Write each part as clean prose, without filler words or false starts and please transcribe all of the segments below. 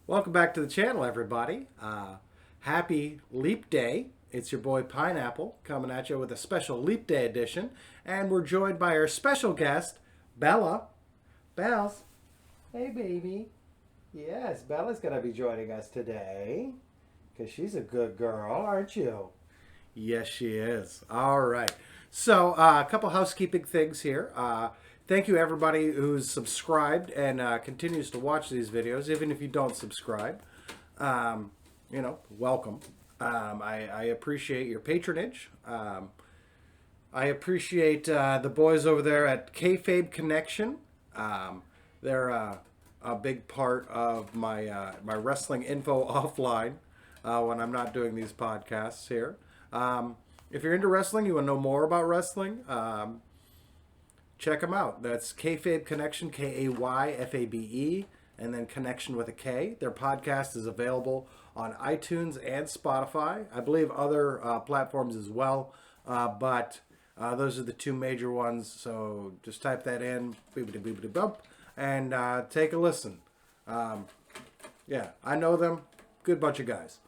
Welcome back to the channel, everybody. Happy Leap Day. It's your boy Pineapple coming at you with a special Leap Day edition. And we're joined by our special guest, Bella. Bells. Hey, baby. Yes, Bella's going to be joining us today because she's a good girl, aren't you? Yes, she is. All right. So, a couple housekeeping things here. Thank you, everybody who's subscribed and continues to watch these videos, even if you don't subscribe. Um, welcome. I appreciate your patronage. I appreciate the boys over there at Kayfabe Connection. They're a big part of my wrestling info offline when I'm not doing these podcasts here. If you're into wrestling, you want to know more about wrestling, check them out. That's Kayfabe Connection, Kayfabe, and then Connection with a K. Their podcast is available on iTunes and Spotify. I believe other platforms as well, but those are the two major ones. So just type that in, boop, and take a listen. Yeah, I know them. Good bunch of guys.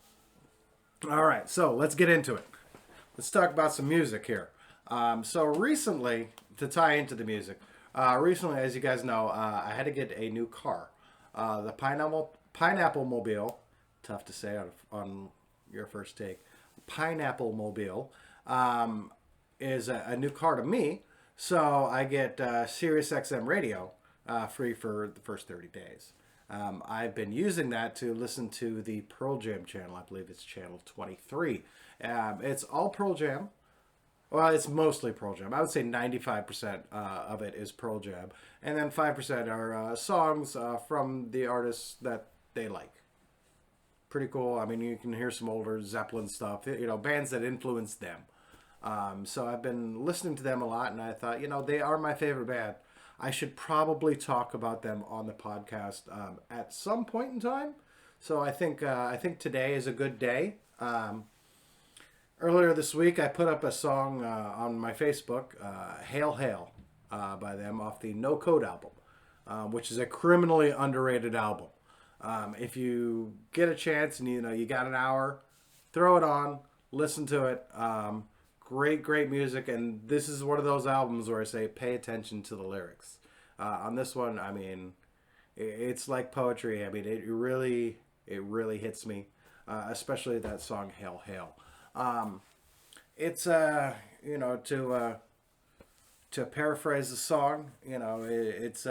All right, so let's get into it. Let's talk about some music here. So recently, to tie into the music, recently, as you guys know, I had to get a new car. The Pineapple Mobile, tough to say on your first take, Pineapple Mobile is a new car to me. So I get Sirius XM radio free for the first 30 days. I've been using that to listen to the Pearl Jam channel. I believe it's channel 23. It's all Pearl Jam. Well, it's mostly Pearl Jam. I would say 95% of it is Pearl Jam. And then 5% are songs from the artists that they like. Pretty cool. I mean, you can hear some older Zeppelin stuff, bands that influenced them. So I've been listening to them a lot, and I thought, they are my favorite band. I should probably talk about them on the podcast at some point in time. So I think today is a good day. Earlier this week, I put up a song on my Facebook, "Hail Hail," by them off the No Code album, which is a criminally underrated album. If you get a chance and you got an hour, throw it on, listen to it. Great music, and this is one of those albums where I say pay attention to the lyrics. On this one, I mean, it's like poetry. I mean, it really hits me, especially that song "Hail Hail." It's to paraphrase the song, it's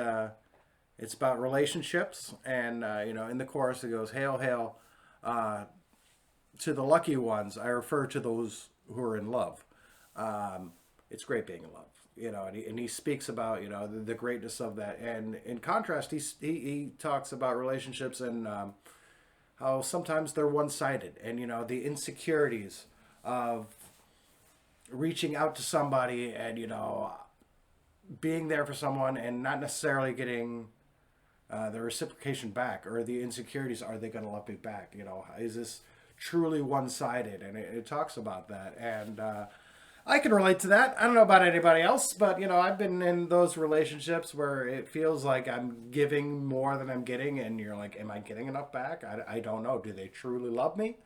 about relationships, and in the chorus it goes, "Hail Hail, to the lucky ones. I refer to those who are in love." It's great being in love, and he speaks about the greatness of that. And in contrast, he talks about relationships and how sometimes they're one-sided, and the insecurities of reaching out to somebody and being there for someone and not necessarily getting the reciprocation back, or the insecurities, are they going to love me back, is this truly one-sided? And it talks about that, and I can relate to that. I don't know about anybody else, but I've been in those relationships where it feels like I'm giving more than I'm getting, and you're like, am I getting enough back? I don't know. Do they truly love me?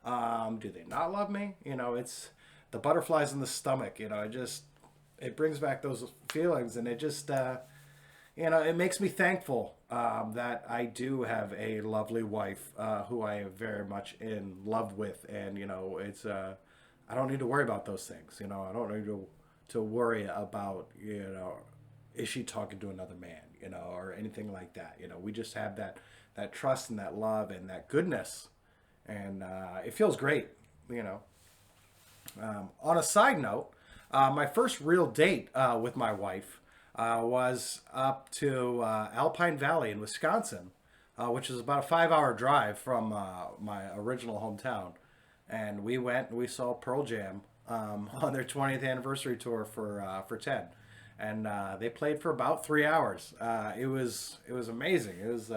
Do they not love me? It's the butterflies in the stomach. It brings back those feelings, and it just it makes me thankful that I do have a lovely wife who I am very much in love with, and it's I don't need to worry about those things. I don't need to worry about is she talking to another man, or anything like that. We just have that trust and that love and that goodness, and it feels great. On a side note, my first real date with my wife was up to Alpine Valley in Wisconsin, which is about a 5-hour drive from my original hometown. And we went and we saw Pearl Jam on their 20th anniversary tour for 10. And they played for about 3 hours. It was amazing. It was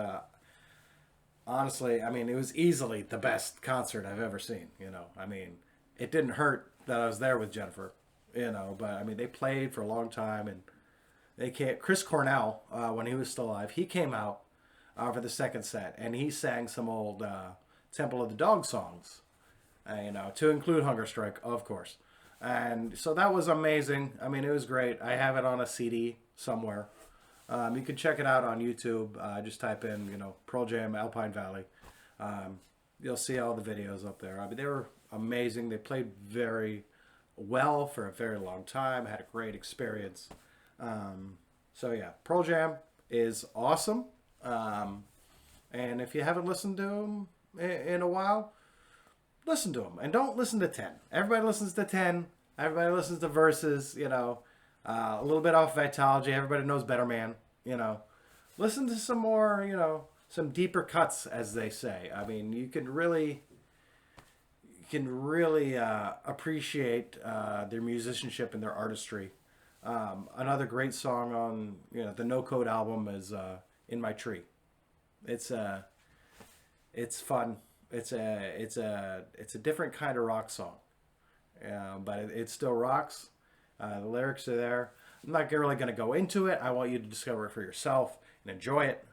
honestly, I mean, it was easily the best concert I've ever seen. I mean, it didn't hurt that I was there with Jennifer, but I mean, they played for a long time, and they can't. Chris Cornell, when he was still alive, he came out for the second set, and he sang some old Temple of the Dog songs, to include Hunger Strike, of course. And so that was amazing. I mean, it was great. I have it on a CD somewhere. You can check it out on YouTube. Just type in, Pearl Jam Alpine Valley. You'll see all the videos up there. I mean, they were amazing. They played very well for a very long time. I had a great experience. So yeah, Pearl Jam is awesome. And if you haven't listened to them in a while, listen to them. And don't listen to 10. Everybody listens to 10. Everybody listens to Versus, a little bit off Vitalogy. Everybody knows Better Man, Listen to some more, some deeper cuts, as they say. I mean, you can really appreciate their musicianship and their artistry. Another great song on the No Code album is "In My Tree." It's fun. It's a different kind of rock song, but it still rocks. The lyrics are there. I'm not really going to go into it. I want you to discover it for yourself and enjoy it.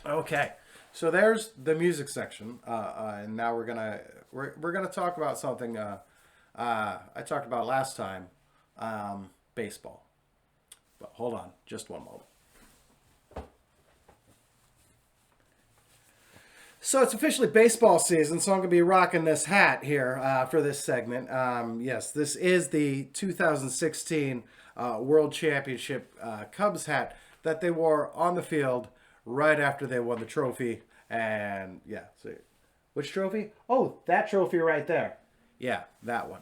Okay, so there's the music section, and now we're gonna talk about something I talked about last time, baseball. But hold on, just one moment. So it's officially baseball season, so I'm going to be rocking this hat here for this segment. Yes, this is the 2016 World Championship Cubs hat that they wore on the field right after they won the trophy. And yeah, so which trophy? Oh, that trophy right there. Yeah, that one.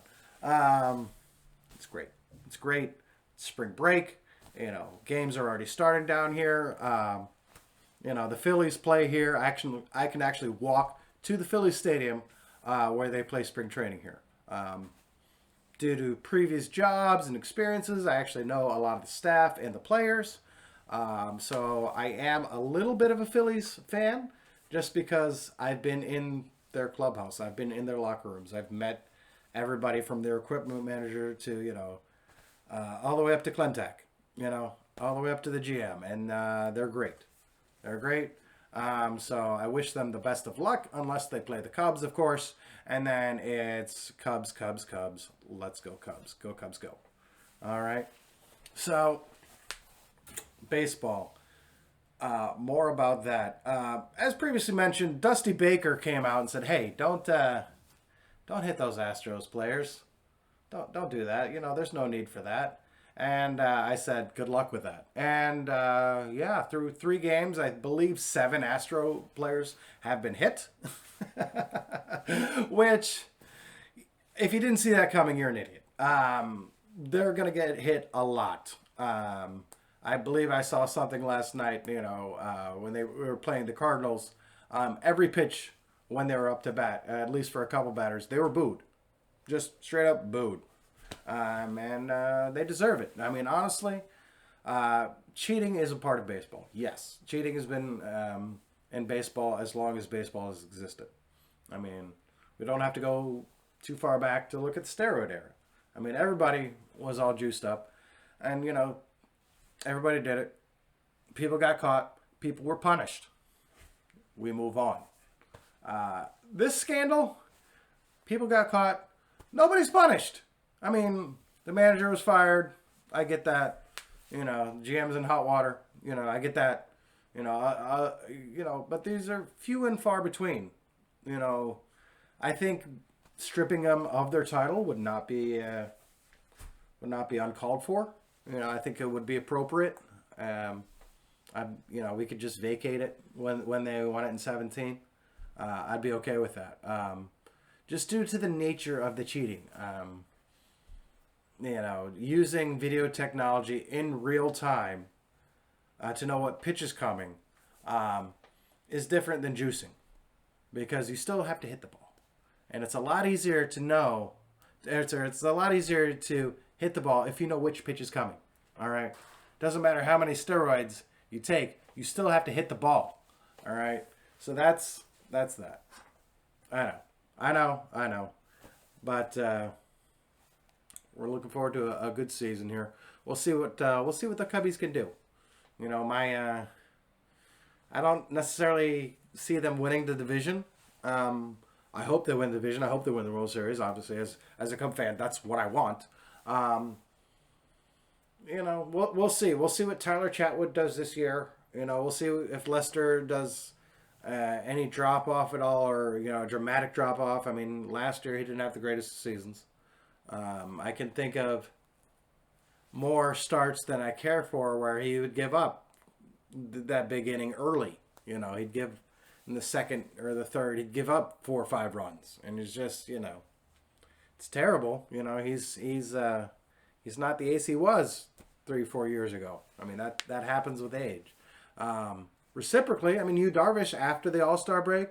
It's great. It's great. Spring break. Games are already starting down here. The Phillies play here. I can actually walk to the Phillies stadium where they play spring training here. Due to previous jobs and experiences, I actually know a lot of the staff and the players. So I am a little bit of a Phillies fan just because I've been in their clubhouse. I've been in their locker rooms. I've met everybody from their equipment manager to, all the way up to Clentak, all the way up to the GM. And they're great. They're great. So I wish them the best of luck, unless they play the Cubs, of course. And then it's Cubs, Cubs, Cubs. Let's go, Cubs. Go, Cubs, go. All right. So, baseball. More about that. As previously mentioned, Dusty Baker came out and said, "Hey, don't hit those Astros players. Don't do that. There's no need for that." And I said, good luck with that. And through 3 games, I believe 7 Astro players have been hit. Which, if you didn't see that coming, you're an idiot. They're going to get hit a lot. I believe I saw something last night, when we were playing the Cardinals. Every pitch when they were up to bat, at least for a couple batters, they were booed. Just straight up booed. And they deserve it. I mean, honestly, cheating is a part of baseball. Yes, cheating has been in baseball as long as baseball has existed. I mean, we don't have to go too far back to look at the steroid era. I mean, everybody was all juiced up, and everybody did it. People got caught. People were punished. We move on. This scandal, people got caught. Nobody's punished. I mean, the manager was fired. I get that. GM's in hot water. I get that. But these are few and far between. I think stripping them of their title would not be uncalled for. I think it would be appropriate. We could just vacate it when they won it in 17. I'd be okay with that. Just due to the nature of the cheating. Using video technology in real time to know what pitch is coming is different than juicing, because you still have to hit the ball, and it's a lot easier to know. It's a lot easier to hit the ball if you know which pitch is coming. All right, doesn't matter how many steroids you take, you still have to hit the ball. All right, so that's that. I know, but. We're looking forward to a good season here. We'll see what the Cubbies can do. My I don't necessarily see them winning the division. I hope they win the division. I hope they win the World Series. Obviously, as a Cub fan, that's what I want. Um, we'll see. We'll see what Tyler Chatwood does this year. We'll see if Lester does any drop off at all, or a dramatic drop off. I mean, last year he didn't have the greatest seasons. I can think of more starts than I care for where he would give up that big inning early. He'd give in the second or the third, he'd give up 4 or 5 runs, and it's just it's terrible. He's not the ace he was 3 or 4 years ago. I mean that happens with age. Reciprocally, I mean, Yu Darvish after the All-Star break,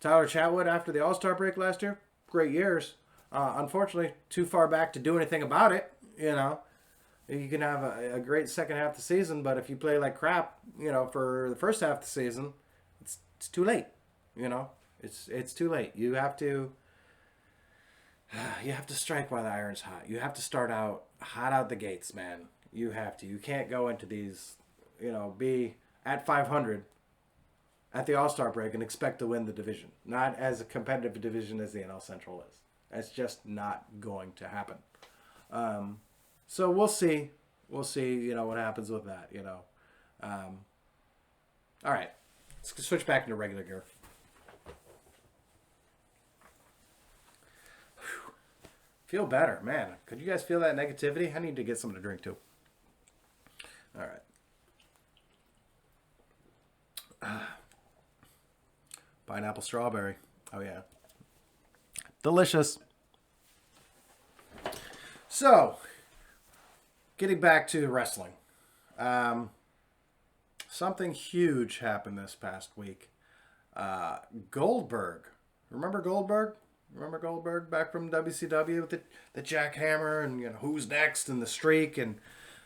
Tyler Chatwood after the All-Star break last year, great years. Unfortunately, too far back to do anything about it. You can have a great second half of the season, but if you play like crap, for the first half of the season, it's too late. It's too late. You have to strike while the iron's hot. You have to start out hot out the gates, man. You have to. You can't go into these, be at 500 at the All-Star break and expect to win the division. Not as a competitive division as the NL Central is. That's just not going to happen. So we'll see. We'll see, what happens with that, All right. Let's switch back into regular gear. Whew. Feel better. Man, could you guys feel that negativity? I need to get something to drink, too. All right. Pineapple strawberry. Oh, yeah. Delicious. So, getting back to wrestling. Something huge happened this past week. Goldberg. Remember Goldberg? Remember Goldberg back from WCW with the jackhammer and who's next and the streak and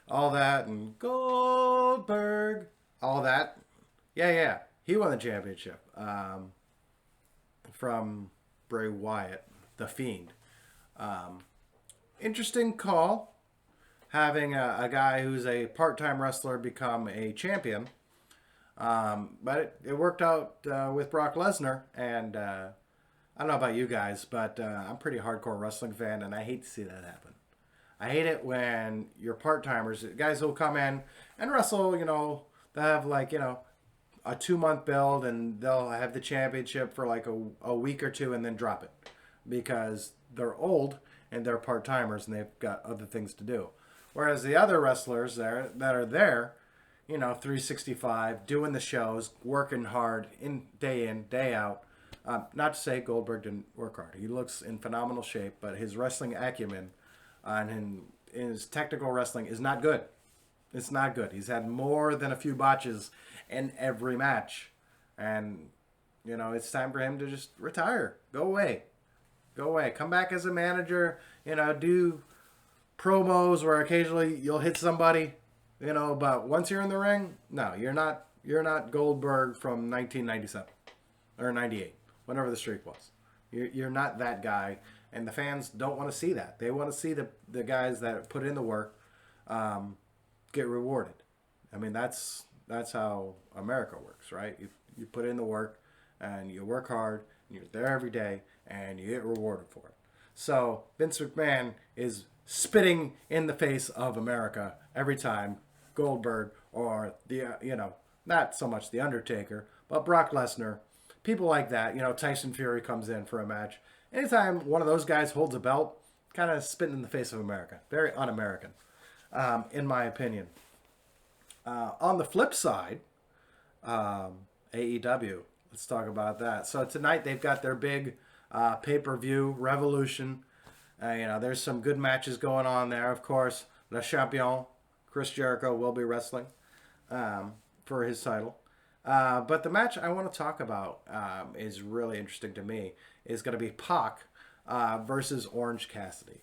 all that and Goldberg, all that. Yeah. He won the championship from Bray Wyatt, the Fiend. Interesting call. Having a guy who's a part-time wrestler become a champion. But it worked out with Brock Lesnar. And I don't know about you guys, but I'm a pretty hardcore wrestling fan, and I hate to see that happen. I hate it when your part-timers, guys will come in and wrestle, they'll have a 2-month build, and they'll have the championship for like a week or two and then drop it. Because they're old and they're part-timers and they've got other things to do. Whereas the other wrestlers that are there, 365, doing the shows, working hard, in, day out. Not to say Goldberg didn't work hard. He looks in phenomenal shape, but his wrestling acumen and his technical wrestling is not good. It's not good. He's had more than a few botches in every match. And, it's time for him to just retire. Go away. Come back as a manager, do promos where occasionally you'll hit somebody, but once you're in the ring, no, you're not Goldberg from 1997 or 98, whenever the streak was. You're not that guy, and the fans don't want to see that. They want to see the guys that put in the work get rewarded. I mean, that's how America works, right? You put in the work, and you work hard, and you're there every day, and you get rewarded for it. So Vince McMahon is spitting in the face of America every time Goldberg or not so much The Undertaker, but Brock Lesnar, people like that, Tyson Fury comes in for a match. Anytime one of those guys holds a belt, kind of spitting in the face of America. Very un-American, in my opinion. On the flip side, AEW, let's talk about that. So tonight they've got their big pay-per-view Revolution. There's some good matches going on there. Of course, Le Champion, Chris Jericho, will be wrestling for his title. But the match I want to talk about is really interesting to me. Is going to be Pac versus Orange Cassidy.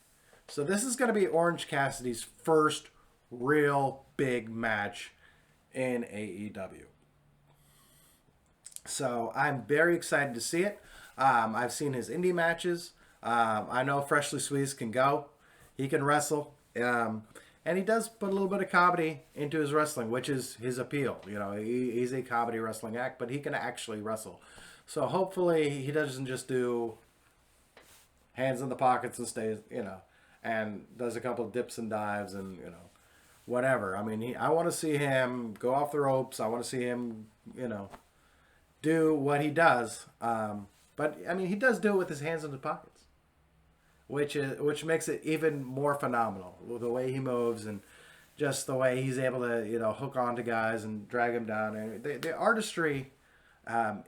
So this is going to be Orange Cassidy's first real big match in AEW. So I'm very excited to see it. I've seen his indie matches. I know Freshly Squeezed can go. He can wrestle. And And he does put a little bit of comedy into his wrestling, which is his appeal. You know, he's a comedy wrestling act, but he can actually wrestle. So hopefully he doesn't just do hands in the pockets and stays, you know, and does a couple of dips and dives and, you know, whatever. I mean, I want to see him go off the ropes. I want to see him, you know, do what he does. But, I mean, he does do it with his hands in his pockets. Which makes it even more phenomenal. The way he moves and just the way he's able to, you know, hook onto guys and drag them down. And the artistry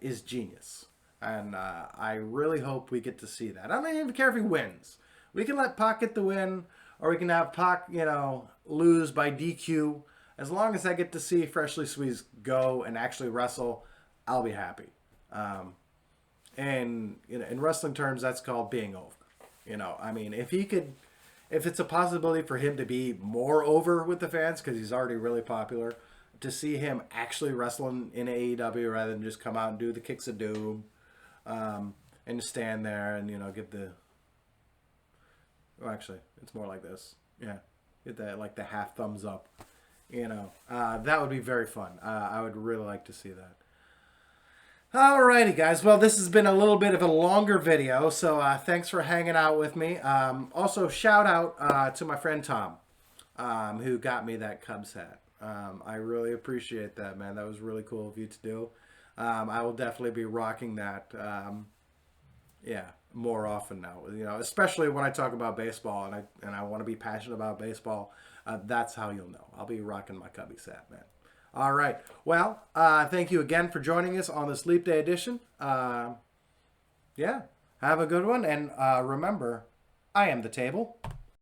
is genius. And I really hope we get to see that. I don't even care if he wins. We can let Pac get the win, or we can have Pac, you know, lose by DQ. As long as I get to see Freshly Squeezed go and actually wrestle, I'll be happy. And you know, in wrestling terms, that's called being over. You know, I mean, if it's a possibility for him to be more over with the fans, because he's already really popular, to see him actually wrestling in AEW rather than just come out and do the kicks of doom, and just stand there and, you know, get the... Well, actually, it's more like this. Yeah, get that, like, the half thumbs up. You know, that would be very fun. I would really like to see that. Alrighty, guys. Well, this has been a little bit of a longer video, so thanks for hanging out with me. Also, shout out to my friend Tom, who got me that Cubs hat. I really appreciate that, man. That was really cool of you to do. I will definitely be rocking that, yeah, more often now. You know, especially when I talk about baseball and I want to be passionate about baseball. That's how you'll know. I'll be rocking my Cubbies hat, man. All right. Well, thank you again for joining us on this Leap Day edition. Yeah, have a good one. And remember, I am the table.